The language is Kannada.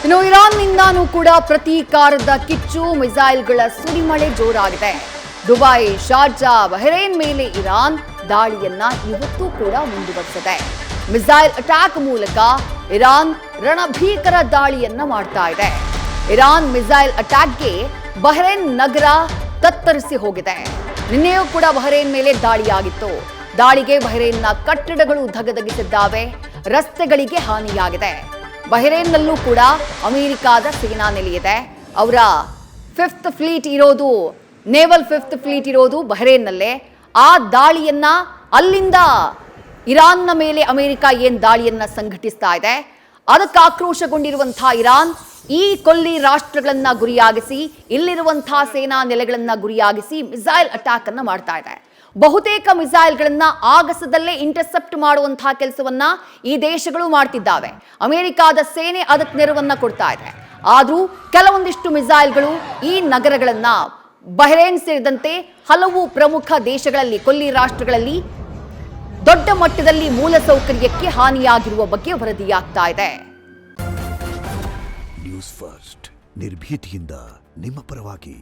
ಇನ್ನು ಇರಾನ್ನಿಂದಾನೂ ಕೂಡ ಪ್ರತೀಕಾರದ ಕಿಚ್ಚು, ಮಿಸೈಲ್ಗಳ ಸುರಿಮಳೆ ಜೋರಾಗಿದೆ. ದುಬೈ, ಶಾರ್ಜಾ, ಬಹರೇನ್ ಮೇಲೆ ಇರಾನ್ ದಾಳಿಯನ್ನ ಇವತ್ತೂ ಕೂಡ ಮುಂದುವರೆಸಿದೆ. ಮಿಸೈಲ್ ಅಟ್ಯಾಕ್ ಮೂಲಕ ಇರಾನ್ ರಣಭೀಕರ ದಾಳಿಯನ್ನ ಮಾಡ್ತಾ ಇದೆ. ಇರಾನ್ ಮಿಸೈಲ್ ಅಟ್ಯಾಕ್ಗೆ ಬಹರೇನ್ ನಗರ ತತ್ತರಿಸಿ ಹೋಗಿದೆ. ನಿನ್ನೆಯೂ ಕೂಡ ಬಹರೇನ್ ಮೇಲೆ ದಾಳಿಯಾಗಿತ್ತು. ದಾಳಿಗೆ ಬಹರೇನ್ನ ಕಟ್ಟಡಗಳು ಧಗಧಗಿಸಿದ್ದಾವೆ, ರಸ್ತೆಗಳಿಗೆ ಹಾನಿಯಾಗಿದೆ. ಬಹರೇನ್ನಲ್ಲೂ ಕೂಡ ಅಮೆರಿಕಾದ ಸೇನಾ ನೆಲೆಯಿದೆ. ಅವರ ನೇವಲ್ ಫಿಫ್ತ್ ಫ್ಲೀಟ್ ಇರೋದು ಬಹರೇನ್ನಲ್ಲೇ. ಆ ದಾಳಿಯನ್ನ ಅಲ್ಲಿಂದ ಇರಾನ್ನ ಮೇಲೆ ಅಮೆರಿಕ ಏನ್ ದಾಳಿಯನ್ನ ಸಂಘಟಿಸ್ತಾ ಇದೆ, ಅದಕ್ಕೆ ಆಕ್ರೋಶಗೊಂಡಿರುವಂತಹ ಇರಾನ್ ಈ ಕೊಲ್ಲಿ ರಾಷ್ಟ್ರಗಳನ್ನ ಗುರಿಯಾಗಿಸಿ, ಇಲ್ಲಿರುವಂತಹ ಸೇನಾ ನೆಲೆಗಳನ್ನ ಗುರಿಯಾಗಿಸಿ ಮಿಸೈಲ್ ಅಟ್ಯಾಕ್ ಅನ್ನ ಮಾಡ್ತಾ ಇದೆ. ಬಹುತೇಕ ಮಿಸೈಲ್ಗಳನ್ನ ಆಗಸದಲ್ಲೇ ಇಂಟರ್ಸೆಪ್ಟ್ ಮಾಡುವಂತಹ ಕೆಲಸವನ್ನ ಈ ದೇಶಗಳು ಮಾಡ್ತಿದ್ದಾವೆ. ಅಮೆರಿಕಾದ ಸೇನೆ ಅದಕ್ಕೆ ನೆರವನ್ನ ಕೊಡ್ತಾ ಇದೆ. ಆದ್ರೂ ಕೆಲವೊಂದಿಷ್ಟು ಮಿಸೈಲ್ಗಳು ಈ ನಗರಗಳನ್ನ, ಬಹರೇನ್ ಸೇರಿದಂತೆ ಹಲವು ಪ್ರಮುಖ ದೇಶಗಳಲ್ಲಿ, ಕೊಲ್ಲಿ ರಾಷ್ಟ್ರಗಳಲ್ಲಿ ದೊಡ್ಡ ಮಟ್ಟದಲ್ಲಿ ಮೂಲಸೌಕರ್ಯಕ್ಕೆ ಹಾನಿಯಾಗಿರುವ ಬಗ್ಗೆ ವರದಿಯಾಗ್ತಾ ಇದೆ. ನ್ಯೂಸ್ ಫಸ್ಟ್, ನಿರ್ಭೀತಿಯಿಂದ ನಿಮ್ಮ ಪರವಾಗಿ.